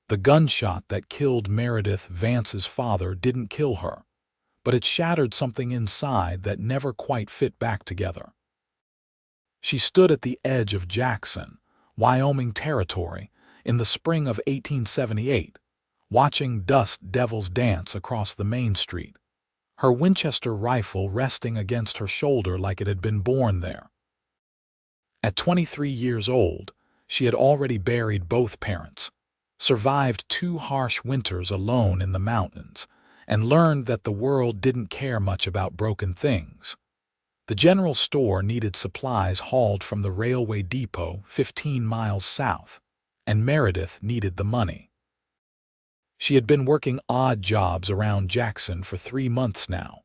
The gunshot that killed Meredith Vance's father didn't kill her, but it shattered something inside that never quite fit back together. She stood at the edge of Jackson, Wyoming territory, in the spring of 1878, watching dust devils dance across the main street, her Winchester rifle resting against her shoulder like it had been born there. At 23 years old, she had already buried both parents, survived 2 harsh winters alone in the mountains, and learned that the world didn't care much about broken things. The general store needed supplies hauled from the railway depot 15 miles south, and Meredith needed the money. She had been working odd jobs around Jackson for 3 months now,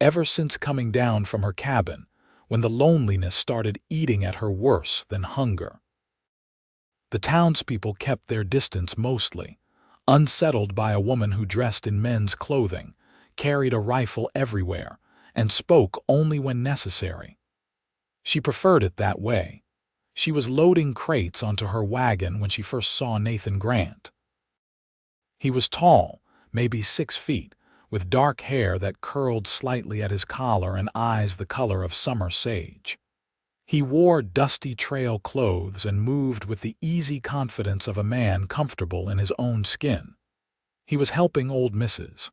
ever since coming down from her cabin, when the loneliness started eating at her worse than hunger. The townspeople kept their distance mostly, unsettled by a woman who dressed in men's clothing, carried a rifle everywhere, and spoke only when necessary. She preferred it that way. She was loading crates onto her wagon when she first saw Nathan Grant. He was tall, maybe 6 feet, with dark hair that curled slightly at his collar and eyes the color of summer sage. He wore dusty trail clothes and moved with the easy confidence of a man comfortable in his own skin. He was helping old Mrs.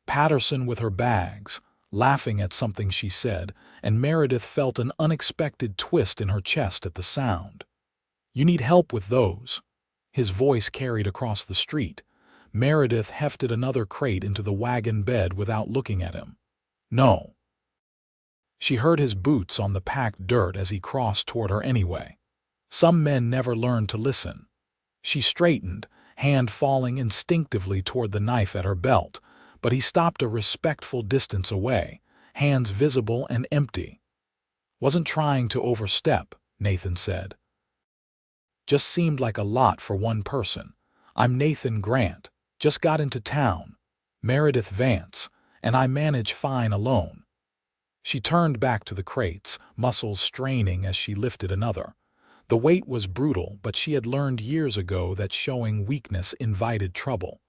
Patterson with her bags, laughing at something she said, and Meredith felt an unexpected twist in her chest at the sound. "You need help with those." His voice carried across the street. Meredith hefted another crate into the wagon bed without looking at him. "No." She heard his boots on the packed dirt as he crossed toward her anyway. Some men never learned to listen. She straightened, hand falling instinctively toward the knife at her belt, but he stopped a respectful distance away, hands visible and empty. "Wasn't trying to overstep," Nathan said. "Just seemed like a lot for one person. I'm Nathan Grant, just got into town, Meredith Vance, and I manage fine alone." She turned back to the crates, muscles straining as she lifted another. The weight was brutal, but she had learned years ago that showing weakness invited trouble.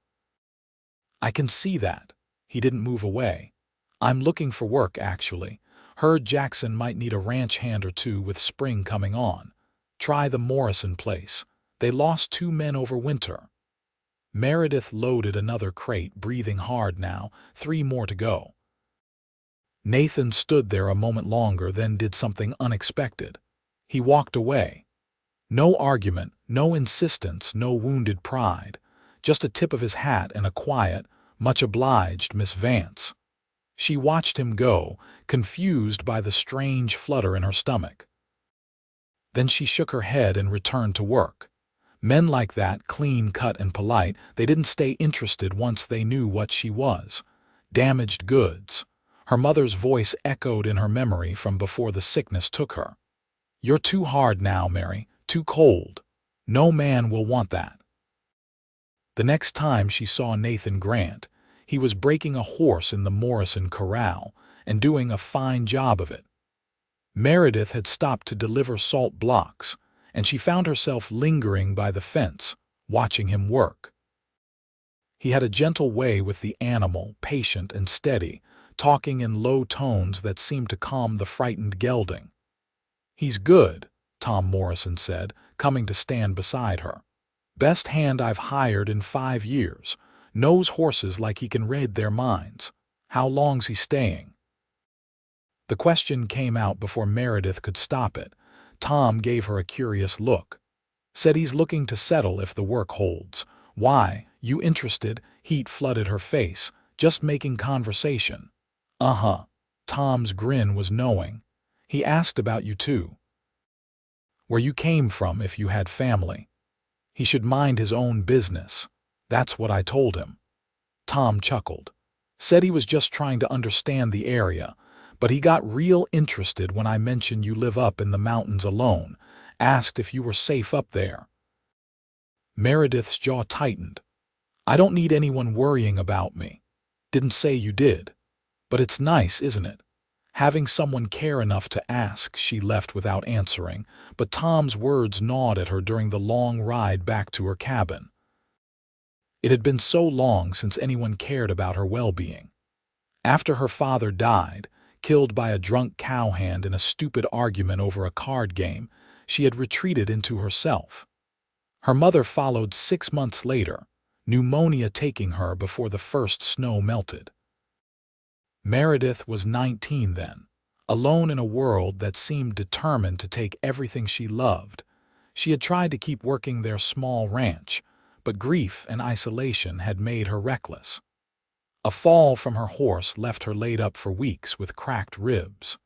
"I can see that." He didn't move away. "I'm looking for work, actually. Heard Jackson might need a ranch hand or two with spring coming on. Try the Morrison place. They lost 2 men over winter." Meredith loaded another crate, breathing hard now, 3 more to go. Nathan stood there a moment longer, then did something unexpected. He walked away. No argument, no insistence, no wounded pride. Just a tip of his hat and a quiet, "Much obliged, Miss Vance." She watched him go, confused by the strange flutter in her stomach. Then she shook her head and returned to work. Men like that, clean-cut and polite, they didn't stay interested once they knew what she was. Damaged goods. Her mother's voice echoed in her memory from before the sickness took her. "You're too hard now, Mary, too cold. No man will want that." The next time she saw Nathan Grant, he was breaking a horse in the Morrison corral and doing a fine job of it. Meredith had stopped to deliver salt blocks, and she found herself lingering by the fence, watching him work. He had a gentle way with the animal, patient and steady, talking in low tones that seemed to calm the frightened gelding. "He's good," Tom Morrison said, coming to stand beside her. "Best hand I've hired in 5 years. Knows horses like he can read their minds. How long's he staying?" The question came out before Meredith could stop it. Tom gave her a curious look. "Said he's looking to settle if the work holds." "Why, you interested?" Heat flooded her face. "Just making conversation." "Uh-huh." Tom's grin was knowing. "He asked about you too. Where you came from, if you had family. He should mind his own business. That's what I told him." Tom chuckled. "Said he was just trying to understand the area, but he got real interested when I mentioned you live up in the mountains alone. Asked if you were safe up there." Meredith's jaw tightened. "I don't need anyone worrying about me. Didn't say you did. But it's nice, isn't it? Having someone care enough to ask." She left without answering, but Tom's words gnawed at her during the long ride back to her cabin. It had been so long since anyone cared about her well-being. After her father died, killed by a drunk cowhand in a stupid argument over a card game, she had retreated into herself. Her mother followed 6 months later, pneumonia taking her before the first snow melted. Meredith was 19 then, alone in a world that seemed determined to take everything she loved. She had tried to keep working their small ranch, but grief and isolation had made her reckless. A fall from her horse left her laid up for weeks with cracked ribs.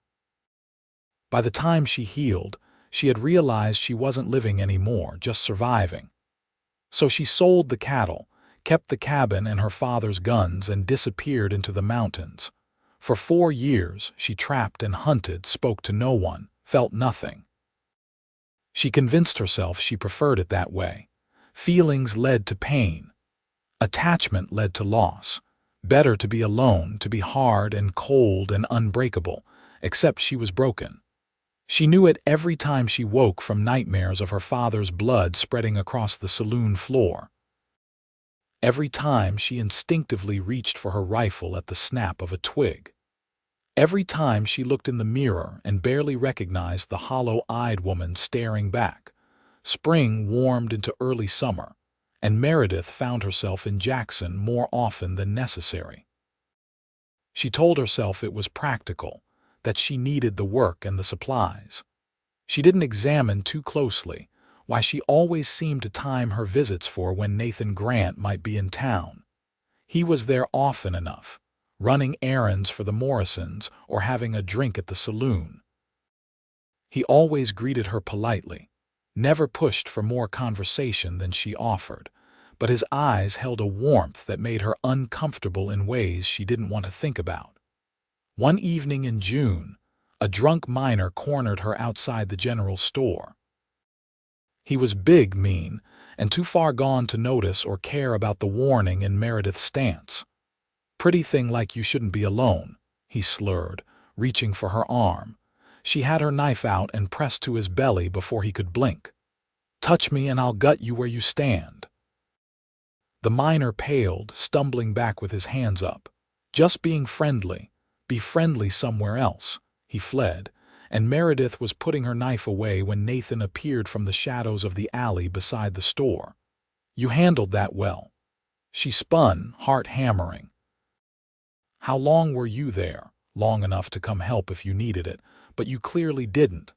By the time she healed, she had realized she wasn't living anymore, just surviving. So she sold the cattle, kept the cabin and her father's guns, and disappeared into the mountains. For 4 years, she trapped and hunted, spoke to no one, felt nothing. She convinced herself she preferred it that way. Feelings led to pain. Attachment led to loss. Better to be alone, to be hard and cold and unbreakable, except she was broken. She knew it every time she woke from nightmares of her father's blood spreading across the saloon floor. Every time she instinctively reached for her rifle at the snap of a twig. Every time she looked in the mirror and barely recognized the hollow-eyed woman staring back. Spring warmed into early summer, and Meredith found herself in Jackson more often than necessary. She told herself it was practical, that she needed the work and the supplies. She didn't examine too closely why she always seemed to time her visits for when Nathan Grant might be in town. He was there often enough, running errands for the Morrisons or having a drink at the saloon. He always greeted her politely, never pushed for more conversation than she offered, but his eyes held a warmth that made her uncomfortable in ways she didn't want to think about. One evening in June, a drunk miner cornered her outside the general store. He was big, mean, and too far gone to notice or care about the warning in Meredith's stance. "Pretty thing like you shouldn't be alone," he slurred, reaching for her arm. She had her knife out and pressed to his belly before he could blink. "Touch me and I'll gut you where you stand." The miner paled, stumbling back with his hands up. "Just being friendly. Be friendly somewhere else." He fled, and Meredith was putting her knife away when Nathan appeared from the shadows of the alley beside the store. "You handled that well." She spun, heart hammering. "How long were you there?" "Long enough to come help if you needed it, but you clearly didn't."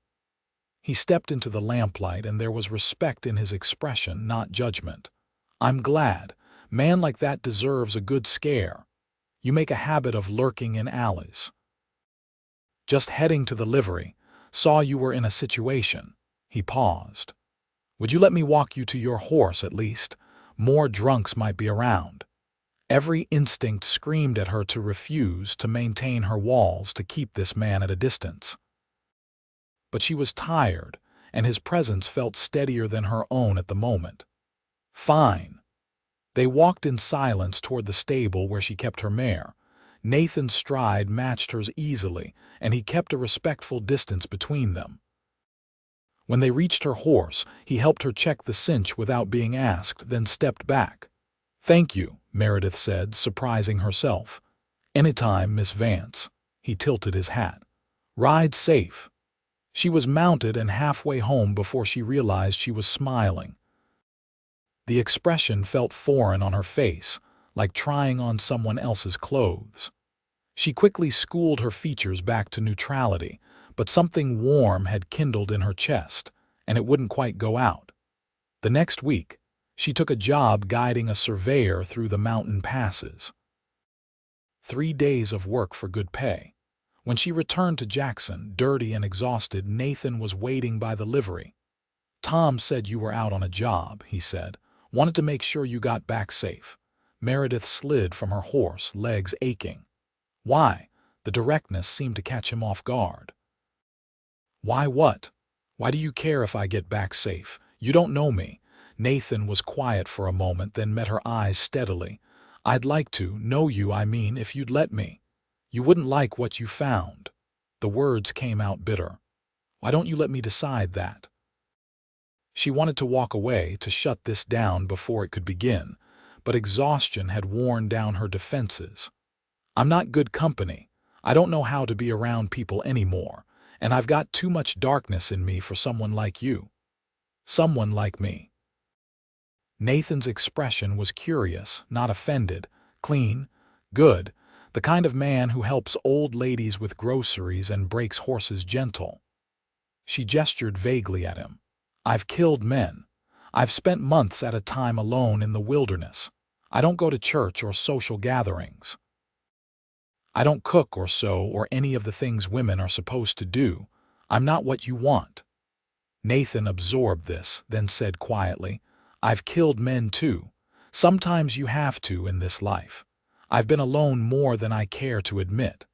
He stepped into the lamplight, and there was respect in his expression, not judgment. "I'm glad. Man like that deserves a good scare. You make a habit of lurking in alleys." "Just heading to the livery. Saw you were in a situation." He paused. "Would you let me walk you to your horse at least? More drunks might be around." Every instinct screamed at her to refuse, to maintain her walls, to keep this man at a distance. But she was tired, and his presence felt steadier than her own at the moment. "Fine." They walked in silence toward the stable where she kept her mare. Nathan's stride matched hers easily, and he kept a respectful distance between them. When they reached her horse, he helped her check the cinch without being asked, then stepped back. "Thank you," Meredith said, surprising herself. "Anytime, Miss Vance." He tilted his hat. "Ride safe." She was mounted and halfway home before she realized she was smiling. The expression felt foreign on her face, like trying on someone else's clothes. She quickly schooled her features back to neutrality, but something warm had kindled in her chest, and it wouldn't quite go out. The next week, she took a job guiding a surveyor through the mountain passes. 3 days of work for good pay. When she returned to Jackson, dirty and exhausted, Nathan was waiting by the livery. "Tom said you were out on a job," he said. "Wanted to make sure you got back safe." Meredith slid from her horse, legs aching. "Why?" The directness seemed to catch him off guard. "Why what? Why do you care if I get back safe? You don't know me." Nathan was quiet for a moment, then met her eyes steadily. "I'd like to know you, I mean, if you'd let me." "You wouldn't like what you found." The words came out bitter. "Why don't you let me decide that?" She wanted to walk away, to shut this down before it could begin, but exhaustion had worn down her defenses. "I'm not good company. I don't know how to be around people anymore, and I've got too much darkness in me for someone like you." "Someone like me." Nathan's expression was curious, not offended. "Clean, good, the kind of man who helps old ladies with groceries and breaks horses gentle." She gestured vaguely at him. "I've killed men. I've spent months at a time alone in the wilderness. I don't go to church or social gatherings. I don't cook or sew or any of the things women are supposed to do. I'm not what you want." Nathan absorbed this, then said quietly, "I've killed men too. Sometimes you have to in this life. I've been alone more than I care to admit.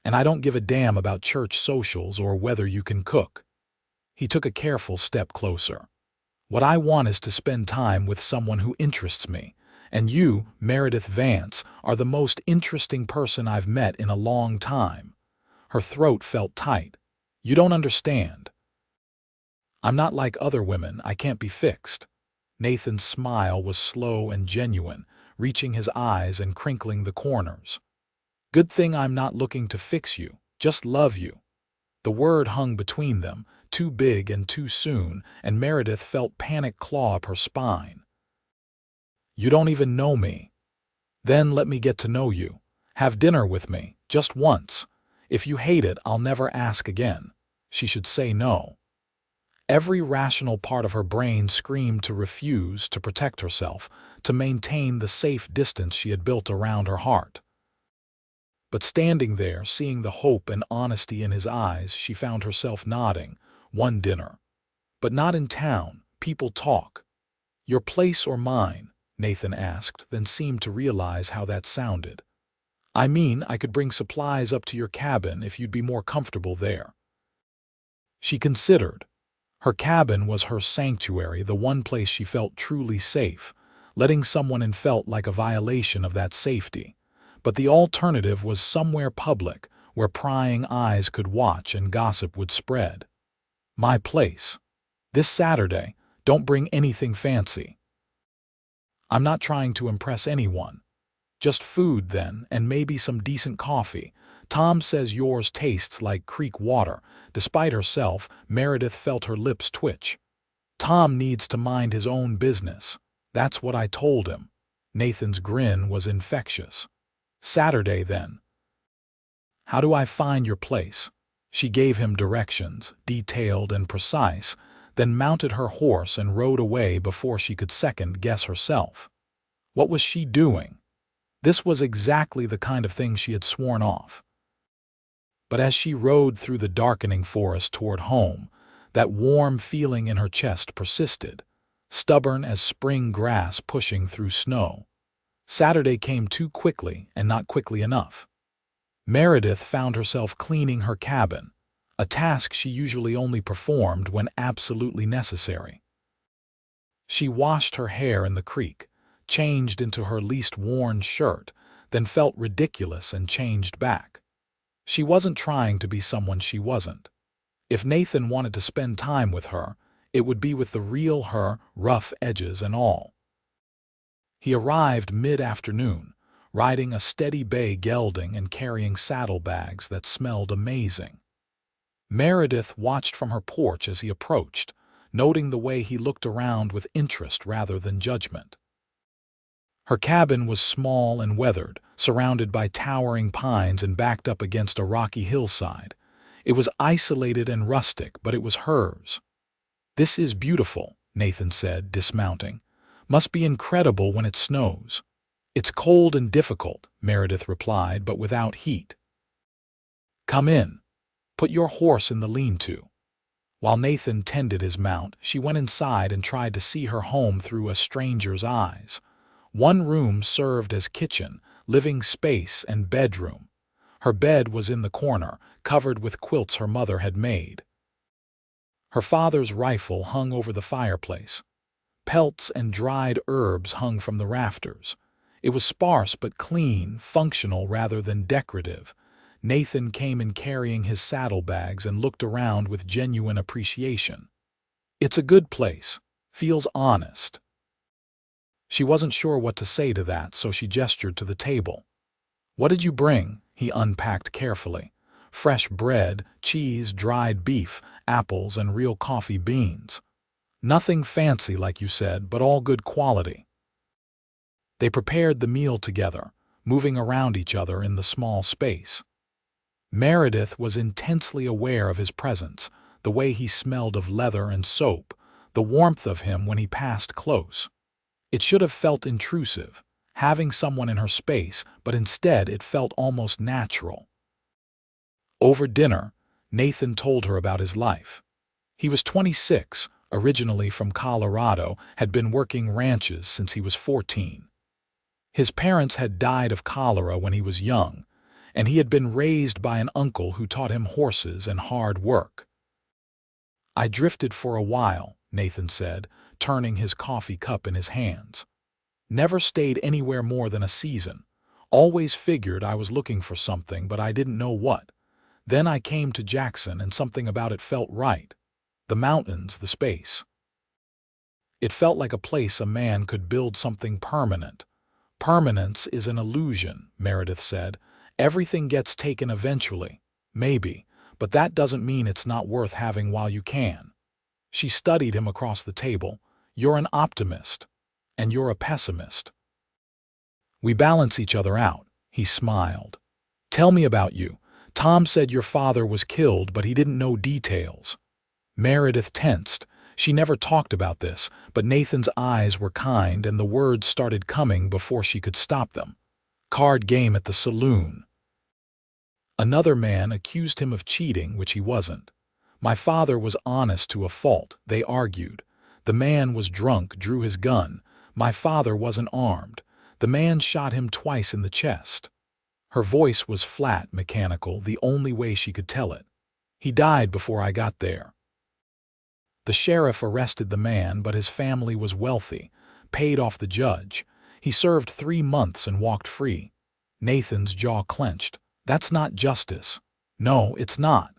And I don't give a damn about church socials or whether you can cook." He took a careful step closer. "What I want is to spend time with someone who interests me, and you, Meredith Vance, are the most interesting person I've met in a long time." Her throat felt tight. "You don't understand. I'm not like other women. I can't be fixed." Nathan's smile was slow and genuine, reaching his eyes and crinkling the corners. "Good thing I'm not looking to fix you, just love you." The word hung between them, too big and too soon, and Meredith felt panic claw up her spine. "You don't even know me. Then let me get to know you. Have dinner with me, just once. If you hate it, I'll never ask again." She should say no. Every rational part of her brain screamed to refuse, to protect herself, to maintain the safe distance she had built around her heart. But standing there, seeing the hope and honesty in his eyes, she found herself nodding. "One dinner. But not in town. People talk." "Your place or mine?" Nathan asked, then seemed to realize how that sounded. "I mean, I could bring supplies up to your cabin if you'd be more comfortable there." She considered. Her cabin was her sanctuary, the one place she felt truly safe. Letting someone in felt like a violation of that safety. But the alternative was somewhere public, where prying eyes could watch and gossip would spread. "My place. This Saturday. Don't bring anything fancy." "I'm not trying to impress anyone. Just food then, and maybe some decent coffee. Tom says yours tastes like creek water." Despite herself, Meredith felt her lips twitch. "Tom needs to mind his own business. That's what I told him." Nathan's grin was infectious. "Saturday then. How do I find your place?" She gave him directions, detailed and precise, then mounted her horse and rode away before she could second-guess herself. What was she doing? This was exactly the kind of thing she had sworn off. But as she rode through the darkening forest toward home, that warm feeling in her chest persisted, stubborn as spring grass pushing through snow. Saturday came too quickly and not quickly enough. Meredith found herself cleaning her cabin, a task she usually only performed when absolutely necessary. She washed her hair in the creek, changed into her least worn shirt, then felt ridiculous and changed back. She wasn't trying to be someone she wasn't. If Nathan wanted to spend time with her, it would be with the real her, rough edges and all. He arrived mid-afternoon, riding a steady bay gelding and carrying saddlebags that smelled amazing. Meredith watched from her porch as he approached, noting the way he looked around with interest rather than judgment. Her cabin was small and weathered, surrounded by towering pines and backed up against a rocky hillside. It was isolated and rustic, but it was hers. "This is beautiful," Nathan said, dismounting. "Must be incredible when it snows." "It's cold and difficult," Meredith replied, "but without heat." "Come in. Put your horse in the lean-to." While Nathan tended his mount, she went inside and tried to see her home through a stranger's eyes. One room served as kitchen, living space, and bedroom. Her bed was in the corner, covered with quilts her mother had made. Her father's rifle hung over the fireplace. Pelts and dried herbs hung from the rafters. It was sparse but clean, functional rather than decorative. Nathan came in carrying his saddlebags and looked around with genuine appreciation. "It's a good place. Feels honest." She wasn't sure what to say to that, so she gestured to the table. "What did you bring?" He unpacked carefully. "Fresh bread, cheese, dried beef, apples, and real coffee beans. Nothing fancy, like you said, but all good quality." They prepared the meal together, moving around each other in the small space. Meredith was intensely aware of his presence, the way he smelled of leather and soap, the warmth of him when he passed close. It should have felt intrusive, having someone in her space, but instead it felt almost natural. Over dinner, Nathan told her about his life. He was 26, originally from Colorado, had been working ranches since he was 14. His parents had died of cholera when he was young, and he had been raised by an uncle who taught him horses and hard work. "I drifted for a while," Nathan said, turning his coffee cup in his hands. "Never stayed anywhere more than a season. Always figured I was looking for something, but I didn't know what. Then I came to Jackson, and something about it felt right. The mountains, the space. It felt like a place a man could build something permanent." "Permanence is an illusion," Meredith said. "Everything gets taken eventually. Maybe, but that doesn't mean it's not worth having while you can." She studied him across the table. "You're an optimist, and you're a pessimist." "We balance each other out," he smiled. "Tell me about you. Tom said your father was killed, but he didn't know details." Meredith tensed. She never talked about this, but Nathan's eyes were kind and the words started coming before she could stop them. "Card game at the saloon. Another man accused him of cheating, which he wasn't. My father was honest to a fault," they argued. "The man was drunk, drew his gun. My father wasn't armed. The man shot him twice in the chest." Her voice was flat, mechanical, the only way she could tell it. "He died before I got there. The sheriff arrested the man, but his family was wealthy, paid off the judge. He served 3 months and walked free." Nathan's jaw clenched. "That's not justice." "No, it's not."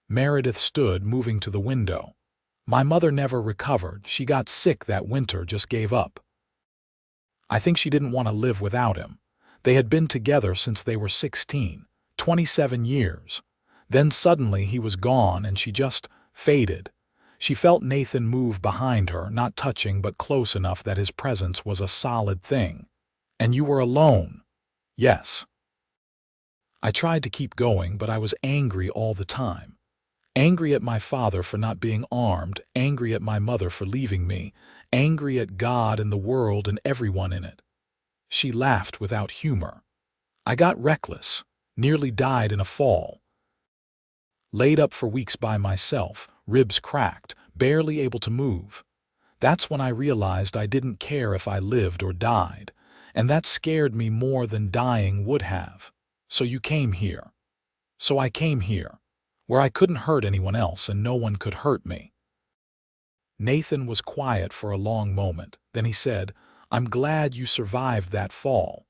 Meredith stood, moving to the window. "My mother never recovered. She got sick that winter, just gave up. I think she didn't want to live without him. They had been together since they were 16, 27 years. Then suddenly he was gone and she just faded." She felt Nathan move behind her, not touching but close enough that his presence was a solid thing. "And you were alone." "Yes." "I tried to keep going, but I was angry all the time. Angry at my father for not being armed, angry at my mother for leaving me, angry at God and the world and everyone in it." She laughed without humor. "I got reckless, nearly died in a fall. Laid up for weeks by myself, ribs cracked, barely able to move. That's when I realized I didn't care if I lived or died, and that scared me more than dying would have. So you came here. So I came here, where I couldn't hurt anyone else and no one could hurt me." Nathan was quiet for a long moment. Then he said, "I'm glad you survived that fall."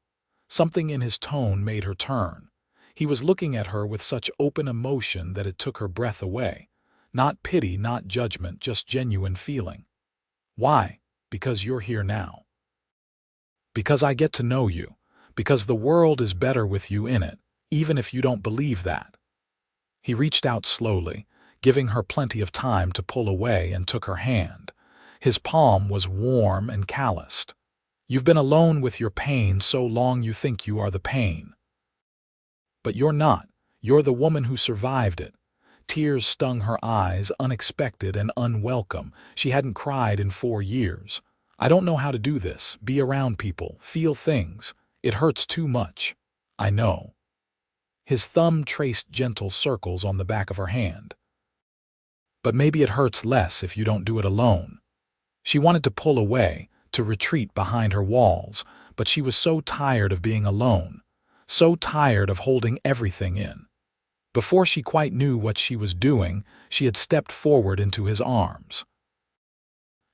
Something in his tone made her turn. He was looking at her with such open emotion that it took her breath away. Not pity, not judgment, just genuine feeling. "Why?" "Because you're here now. Because I get to know you. Because the world is better with you in it, even if you don't believe that." He reached out slowly, giving her plenty of time to pull away, and took her hand. His palm was warm and calloused. "You've been alone with your pain so long you think you are the pain. But you're not. You're the woman who survived it." Tears stung her eyes, unexpected and unwelcome. She hadn't cried in 4 years. "I don't know how to do this, be around people, feel things. It hurts too much." "I know." His thumb traced gentle circles on the back of her hand. "But maybe it hurts less if you don't do it alone." She wanted to pull away, to retreat behind her walls, but she was so tired of being alone, so tired of holding everything in. Before she quite knew what she was doing, she had stepped forward into his arms.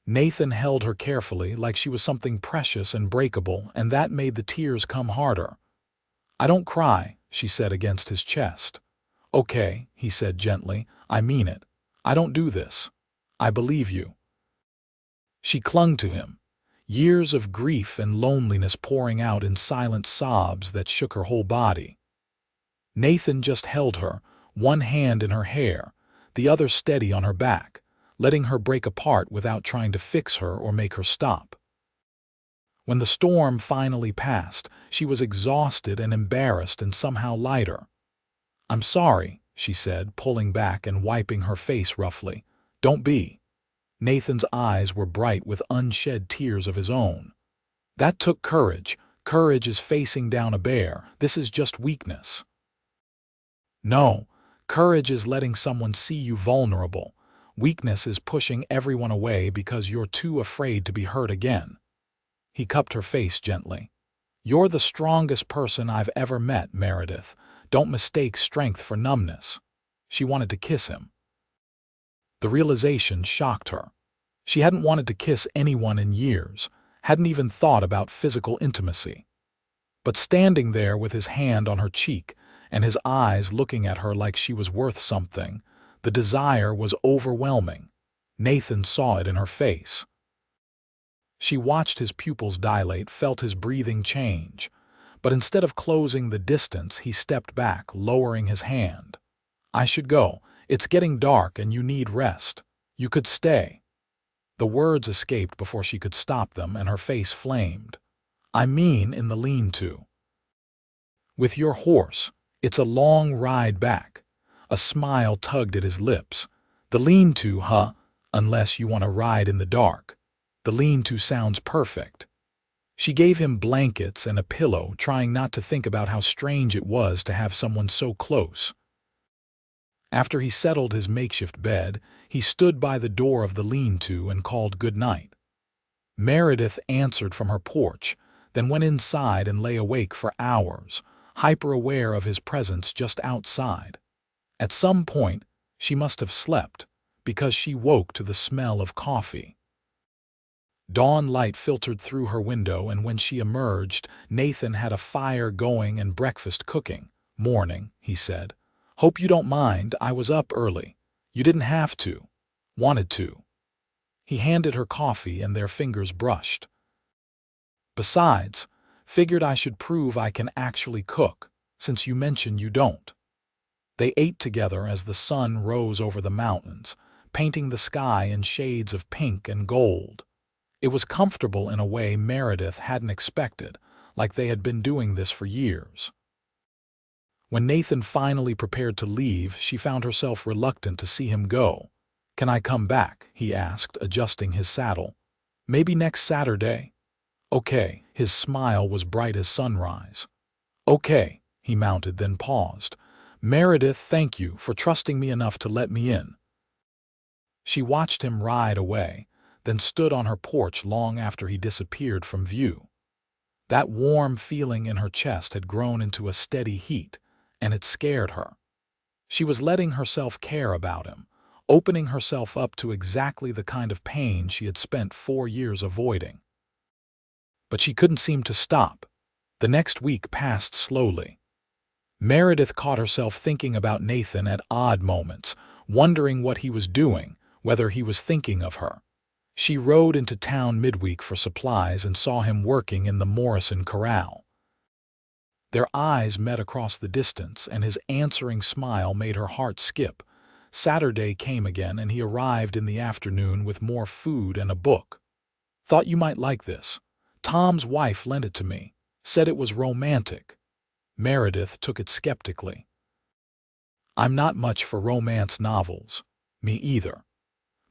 Nathan held her carefully, like she was something precious and breakable, and that made the tears come harder. "I don't cry," she said against his chest. "Okay," he said gently, "I mean it. I don't do this. I believe you." She clung to him. years of grief and loneliness pouring out in silent sobs that shook her whole body. Nathan just held her, one hand in her hair, the other steady on her back, letting her break apart without trying to fix her or make her stop. When the storm finally passed, she was exhausted and embarrassed and somehow lighter. "I'm sorry," she said, pulling back and wiping her face roughly. "Don't be." Nathan's eyes were bright with unshed tears of his own. "That took courage. Courage is facing down a bear. This is just weakness." "No, courage is letting someone see you vulnerable. Weakness is pushing everyone away because you're too afraid to be hurt again." He cupped her face gently. "You're the strongest person I've ever met, Meredith. Don't mistake strength for numbness." She wanted to kiss him. The realization shocked her. She hadn't wanted to kiss anyone in years, hadn't even thought about physical intimacy. But standing there with his hand on her cheek and his eyes looking at her like she was worth something, the desire was overwhelming. Nathan saw it in her face. She watched his pupils dilate, felt his breathing change. But instead of closing the distance, he stepped back, lowering his hand. "I should go. It's getting dark and you need rest. You could stay." The words escaped before she could stop them, and her face flamed. "I mean in the lean-to. With your horse. It's a long ride back." A smile tugged at his lips. "The lean-to, huh? Unless you want to ride in the dark. The lean-to sounds perfect." She gave him blankets and a pillow, trying not to think about how strange it was to have someone so close. After he settled his makeshift bed, he stood by the door of the lean-to and called good night. Meredith answered from her porch, then went inside and lay awake for hours, hyper-aware of his presence just outside. At some point, she must have slept, because she woke to the smell of coffee. Dawn light filtered through her window, and when she emerged, Nathan had a fire going and breakfast cooking. "Morning," he said. "Hope you don't mind, I was up early. You didn't have to. Wanted to." He handed her coffee and their fingers brushed. "Besides, figured I should prove I can actually cook, since you mentioned you don't." They ate together as the sun rose over the mountains, painting the sky in shades of pink and gold. It was comfortable in a way Meredith hadn't expected, like they had been doing this for years. When Nathan finally prepared to leave, she found herself reluctant to see him go. "Can I come back?" he asked, adjusting his saddle. "Maybe next Saturday?" "Okay." His smile was bright as sunrise. "Okay," he mounted, then paused. "Meredith, thank you for trusting me enough to let me in." She watched him ride away, then stood on her porch long after he disappeared from view. That warm feeling in her chest had grown into a steady heat, and it scared her. She was letting herself care about him, opening herself up to exactly the kind of pain she had spent 4 years avoiding. But she couldn't seem to stop. The next week passed slowly. Meredith caught herself thinking about Nathan at odd moments, wondering what he was doing, whether he was thinking of her. She rode into town midweek for supplies and saw him working in the Morrison corral. Their eyes met across the distance, and his answering smile made her heart skip. Saturday came again, and he arrived in the afternoon with more food and a book. "Thought you might like this. Tom's wife lent it to me. Said it was romantic." Meredith took it skeptically. "I'm not much for romance novels." "Me either.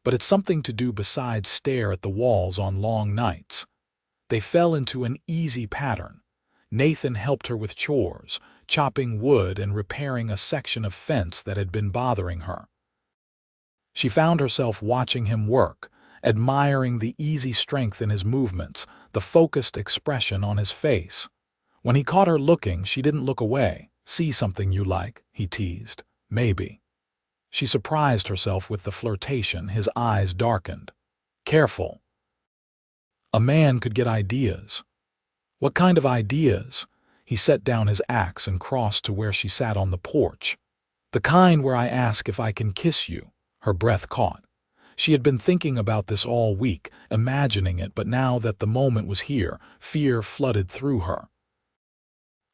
But it's something to do besides stare at the walls on long nights." They fell into an easy pattern. Nathan helped her with chores, chopping wood and repairing a section of fence that had been bothering her. She found herself watching him work, admiring the easy strength in his movements, the focused expression on his face. When he caught her looking, she didn't look away. "See something you like?" he teased. "Maybe." She surprised herself with the flirtation. His eyes darkened. "Careful. A man could get ideas." "What kind of ideas?" He set down his axe and crossed to where she sat on the porch. "The kind where I ask if I can kiss you." Her breath caught. She had been thinking about this all week, imagining it, but now that the moment was here, fear flooded through her.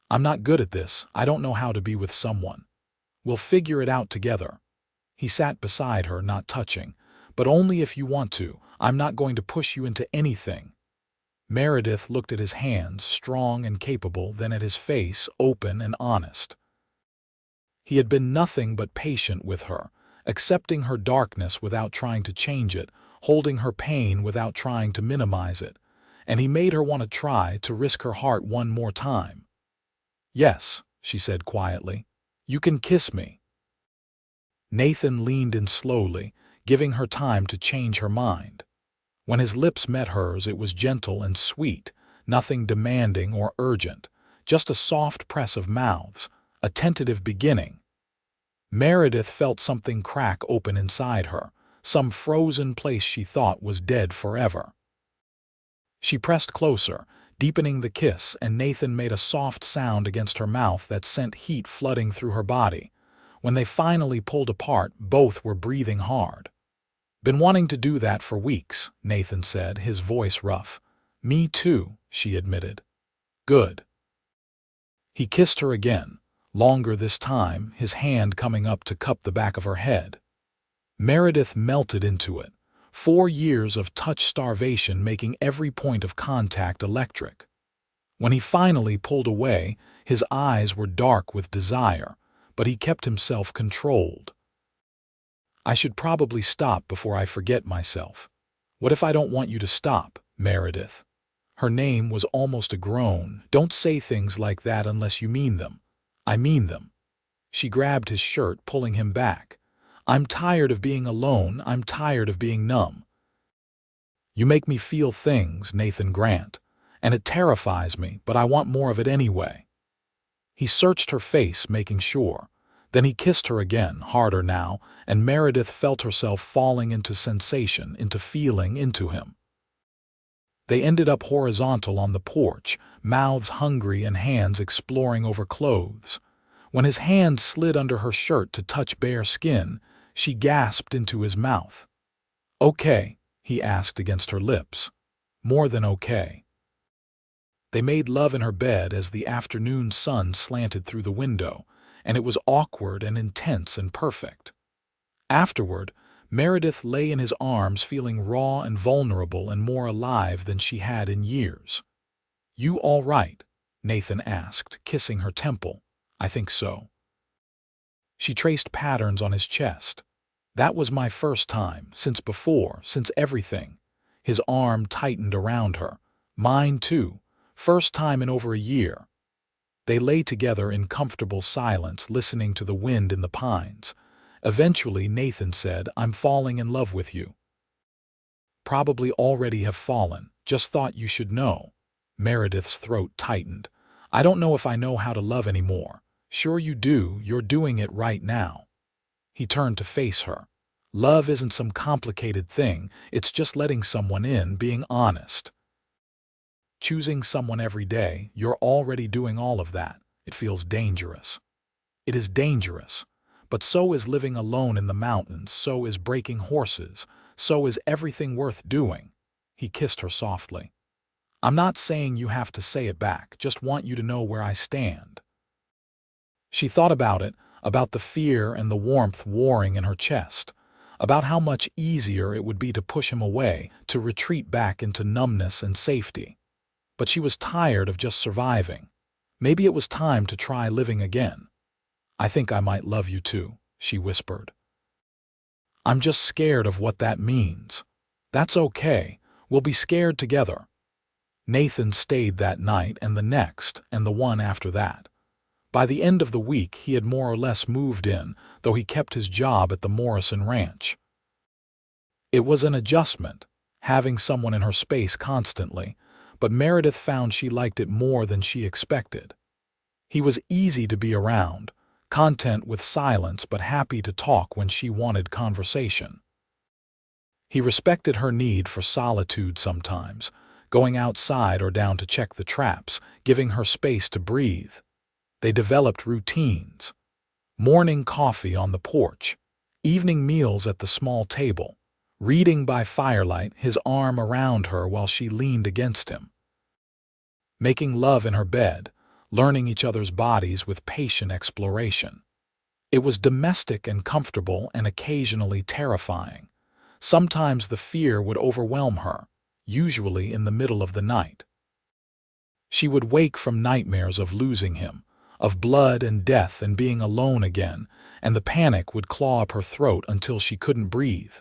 I'm not good at this. I don't know how to be with someone. We'll figure it out together. He sat beside her, not touching. But only if you want to. I'm not going to push you into anything. Meredith looked at his hands, strong and capable, then at his face, open and honest. He had been nothing but patient with her, accepting her darkness without trying to change it, holding her pain without trying to minimize it. And he made her want to try to risk her heart one more time. Yes, she said quietly. You can kiss me. Nathan leaned in slowly, giving her time to change her mind. When his lips met hers, it was gentle and sweet, nothing demanding or urgent, just a soft press of mouths, a tentative beginning. Meredith felt something crack open inside her, some frozen place she thought was dead forever. She pressed closer, deepening the kiss, and Nathan made a soft sound against her mouth that sent heat flooding through her body. When they finally pulled apart, both were breathing hard. Been wanting to do that for weeks, Nathan said, his voice rough. Me too, she admitted. Good. He kissed her again, longer this time, his hand coming up to cup the back of her head. Meredith melted into it, 4 years of touch starvation making every point of contact electric. When he finally pulled away, his eyes were dark with desire, but he kept himself controlled. I should probably stop before I forget myself. What if I don't want you to stop, Meredith? Her name was almost a groan. Don't say things like that unless you mean them. I mean them. She grabbed his shirt, pulling him back. I'm tired of being alone. I'm tired of being numb. You make me feel things, Nathan Grant, and it terrifies me, but I want more of it anyway. He searched her face, making sure. Then he kissed her again, harder now, and Meredith felt herself falling into sensation, into feeling, into him. They ended up horizontal on the porch, mouths hungry and hands exploring over clothes. When his hand slid under her shirt to touch bare skin, she gasped into his mouth. Okay, he asked against her lips. More than okay. They made love in her bed as the afternoon sun slanted through the window, and it was awkward and intense and perfect. Afterward, Meredith lay in his arms feeling raw and vulnerable and more alive than she had in years. You all right? Nathan asked, kissing her temple. I think so. She traced patterns on his chest. That was my first time, since before, since everything. His arm tightened around her. Mine too. First time in over a year. They lay together in comfortable silence, listening to the wind in the pines. Eventually, Nathan said, I'm falling in love with you. Probably already have fallen. Just thought you should know. Meredith's throat tightened. I don't know if I know how to love anymore. Sure you do, you're doing it right now. He turned to face her. Love isn't some complicated thing, it's just letting someone in, being honest. Choosing someone every day, you're already doing all of that. It feels dangerous. It is dangerous. But so is living alone in the mountains, so is breaking horses, so is everything worth doing. He kissed her softly. I'm not saying you have to say it back, just want you to know where I stand. She thought about it, about the fear and the warmth warring in her chest, about how much easier it would be to push him away, to retreat back into numbness and safety. But she was tired of just surviving. Maybe it was time to try living again. I think I might love you too, she whispered. I'm just scared of what that means. That's okay, we'll be scared together. Nathan stayed that night and the next and the one after that. By the end of the week, he had more or less moved in, though he kept his job at the Morrison Ranch. It was an adjustment, having someone in her space constantly, but Meredith found she liked it more than she expected. He was easy to be around, content with silence but happy to talk when she wanted conversation. He respected her need for solitude sometimes, going outside or down to check the traps, giving her space to breathe. They developed routines. Morning coffee on the porch, evening meals at the small table, reading by firelight, his arm around her while she leaned against him. Making love in her bed, learning each other's bodies with patient exploration. It was domestic and comfortable and occasionally terrifying. Sometimes the fear would overwhelm her, usually in the middle of the night. She would wake from nightmares of losing him, of blood and death and being alone again, and the panic would claw up her throat until she couldn't breathe.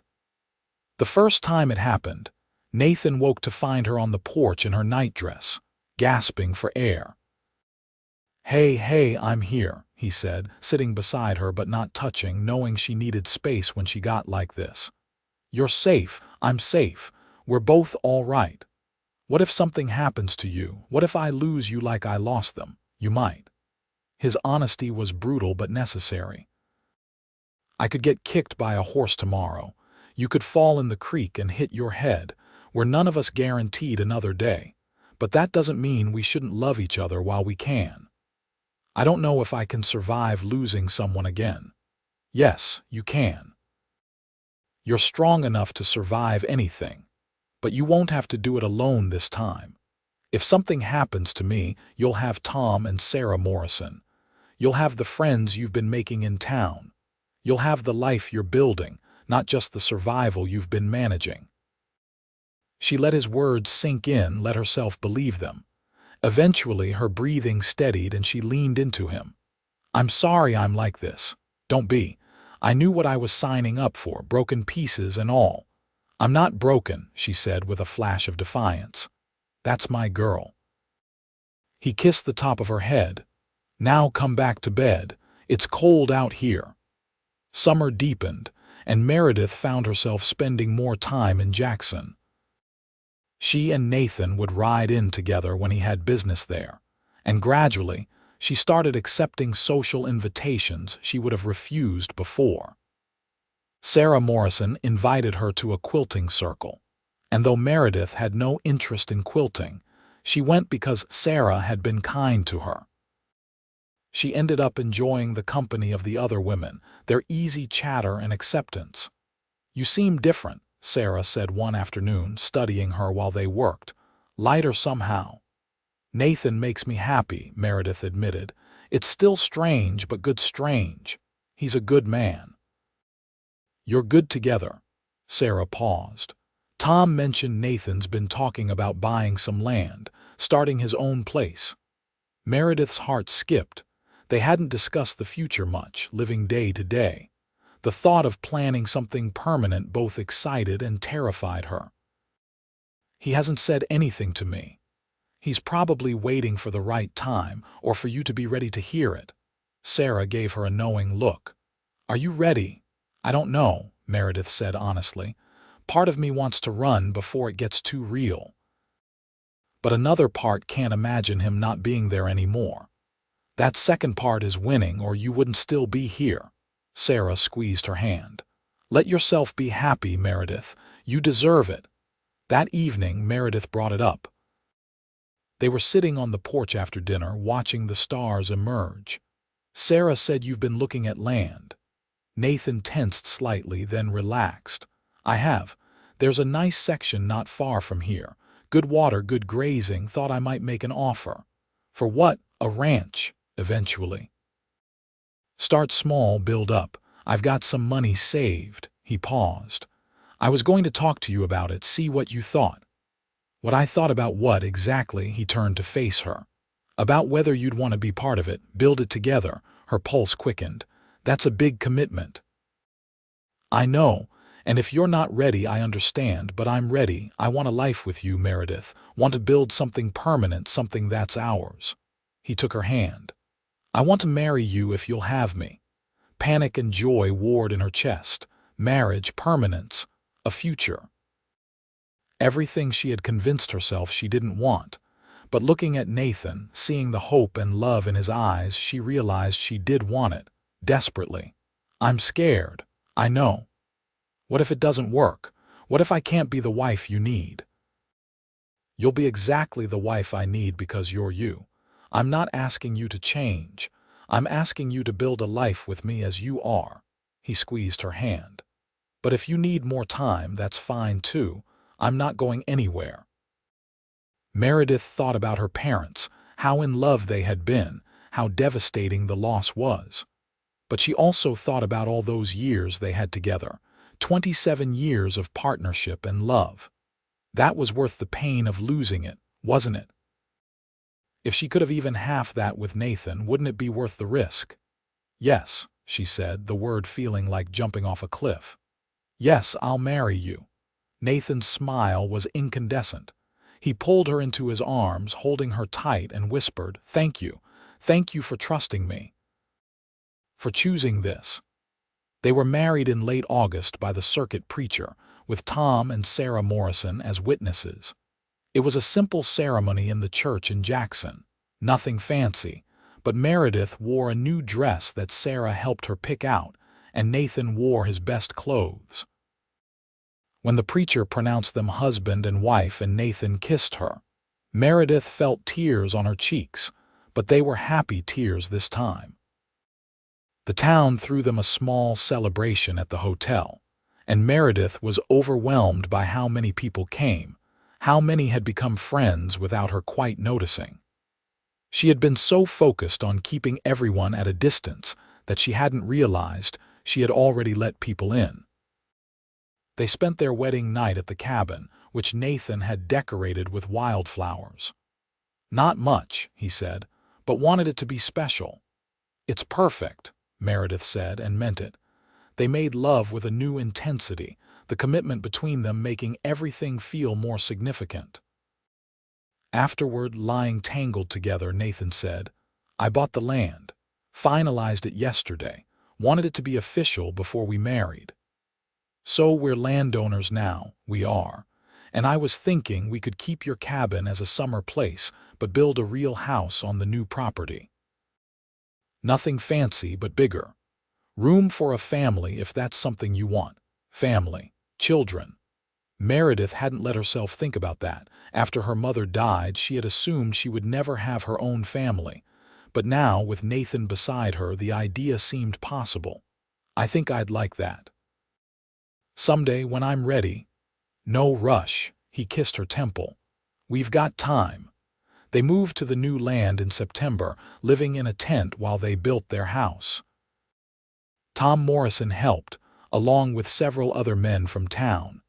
The first time it happened, Nathan woke to find her on the porch in her nightdress, gasping for air. Hey, I'm here," he said, sitting beside her but not touching, knowing she needed space when she got like this. "You're safe, I'm safe, we're both all right. What if something happens to you? What if I lose you like I lost them? You might." His honesty was brutal but necessary. "I could get kicked by a horse tomorrow. You could fall in the creek and hit your head. We're none of us guaranteed another day. But that doesn't mean we shouldn't love each other while we can. I don't know if I can survive losing someone again." "Yes, you can. You're strong enough to survive anything. But you won't have to do it alone this time. If something happens to me, you'll have Tom and Sarah Morrison. You'll have the friends you've been making in town. You'll have the life you're building, not just the survival you've been managing." She let his words sink in, let herself believe them. Eventually, her breathing steadied and she leaned into him. "I'm sorry I'm like this. Don't be. I knew what I was signing up for, broken pieces and all." "I'm not broken," she said with a flash of defiance. "That's my girl." He kissed the top of her head. "Now come back to bed. It's cold out here." Summer deepened, and Meredith found herself spending more time in Jackson. She and Nathan would ride in together when he had business there, and gradually, she started accepting social invitations she would have refused before. Sarah Morrison invited her to a quilting circle, and though Meredith had no interest in quilting, she went because Sarah had been kind to her. She ended up enjoying the company of the other women, their easy chatter and acceptance. "You seem different," Sarah said one afternoon, studying her while they worked. "Lighter somehow." "Nathan makes me happy," Meredith admitted. "It's still strange, but good strange. He's a good man." "You're good together." Sarah paused. "Tom mentioned Nathan's been talking about buying some land, starting his own place." Meredith's heart skipped. They hadn't discussed the future much, living day to day. The thought of planning something permanent both excited and terrified her. "He hasn't said anything to me. He's probably waiting for the right time, or for you to be ready to hear it." Sarah gave her a knowing look. "Are you ready?" "I don't know," Meredith said honestly. "Part of me wants to run before it gets too real. But another part can't imagine him not being there anymore. That second part is winning, or you wouldn't still be here." Sarah squeezed her hand. "Let yourself be happy, Meredith. You deserve it." That evening, Meredith brought it up. They were sitting on the porch after dinner, watching the stars emerge. Sarah said, "You've been looking at land." Nathan tensed slightly, then relaxed. "I have. There's a nice section not far from here. Good water, good grazing. Thought I might make an offer." "For what?" "A ranch, eventually. Start small, build up. I've got some money saved." He paused. "I was going to talk to you about it, see what you thought." "What I thought about what exactly?" He turned to face her. "About whether you'd want to be part of it, build it together." Her pulse quickened. "That's a big commitment." "I know, and if you're not ready, I understand, but I'm ready. I want a life with you, Meredith. Want to build something permanent, something that's ours." He took her hand. "I want to marry you if you'll have me." Panic and joy warred in her chest. Marriage, permanence, a future. Everything she had convinced herself she didn't want. But looking at Nathan, seeing the hope and love in his eyes, she realized she did want it, desperately. "I'm scared. I know. What if it doesn't work? What if I can't be the wife you need?" "You'll be exactly the wife I need because you're you. I'm not asking you to change. I'm asking you to build a life with me as you are." He squeezed her hand. But if you need more time, that's fine too. I'm not going anywhere." Meredith thought about her parents, how in love they had been, how devastating the loss was. But she also thought about all those years they had together, 27 years of partnership and love. That was worth the pain of losing it, wasn't it? If she could have even half that with Nathan, wouldn't it be worth the risk? "Yes," she said, the word feeling like jumping off a cliff. "Yes, I'll marry you." Nathan's smile was incandescent. He pulled her into his arms, holding her tight, and whispered, "Thank you. Thank you for trusting me, for choosing this." They were married in late August by the circuit preacher, with Tom and Sarah Morrison as witnesses. It was a simple ceremony in the church in Jackson. Nothing fancy, but Meredith wore a new dress that Sarah helped her pick out, and Nathan wore his best clothes. When the preacher pronounced them husband and wife and Nathan kissed her, Meredith felt tears on her cheeks, but they were happy tears this time. The town threw them a small celebration at the hotel, and Meredith was overwhelmed by how many people came, how many had become friends without her quite noticing. She had been so focused on keeping everyone at a distance that she hadn't realized she had already let people in. They spent their wedding night at the cabin, which Nathan had decorated with wildflowers. "Not much," he said, "but wanted it to be special." "It's perfect," Meredith said, and meant it. They made love with a new intensity, the commitment between them making everything feel more significant. Afterward, lying tangled together, Nathan said, "I bought the land, finalized it yesterday, wanted it to be official before we married. So we're landowners now, we are. And I was thinking we could keep your cabin as a summer place, but build a real house on the new property. Nothing fancy, but bigger. Room for a family if that's something you want. Family. Children." Meredith hadn't let herself think about that. After her mother died, she had assumed she would never have her own family. But now, with Nathan beside her, the idea seemed possible. "I think I'd like that. Someday when I'm ready." "No rush," he kissed her temple. "We've got time." They moved to the new land in September, living in a tent while they built their house. Tom Morrison helped, along with several other men from town.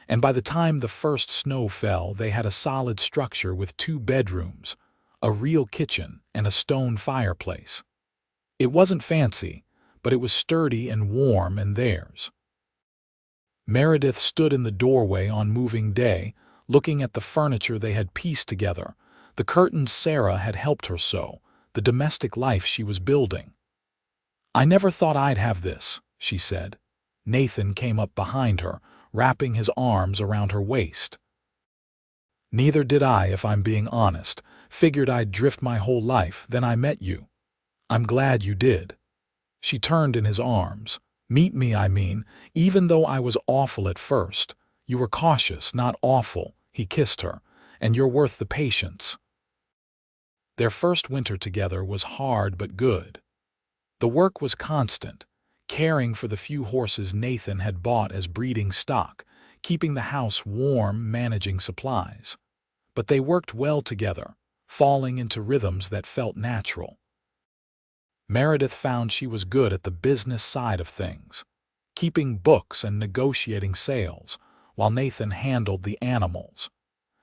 And by the time the first snow fell, they had a solid structure with 2 bedrooms, a real kitchen, and a stone fireplace. It wasn't fancy, but it was sturdy and warm and theirs. Meredith stood in the doorway on moving day, looking at the furniture they had pieced together, the curtains Sarah had helped her sew, the domestic life she was building. "I never thought I'd have this," she said. Nathan came up behind her, wrapping his arms around her waist. "Neither did I, if I'm being honest. Figured I'd drift my whole life, then I met you. I'm glad you did." She turned in his arms. "Meet me, I mean, even though I was awful at first. You were cautious, not awful," he kissed her, "and you're worth the patience." Their first winter together was hard but good. The work was constant, caring for the few horses Nathan had bought as breeding stock, keeping the house warm, managing supplies. But they worked well together, falling into rhythms that felt natural. Meredith found she was good at the business side of things, keeping books and negotiating sales, while Nathan handled the animals.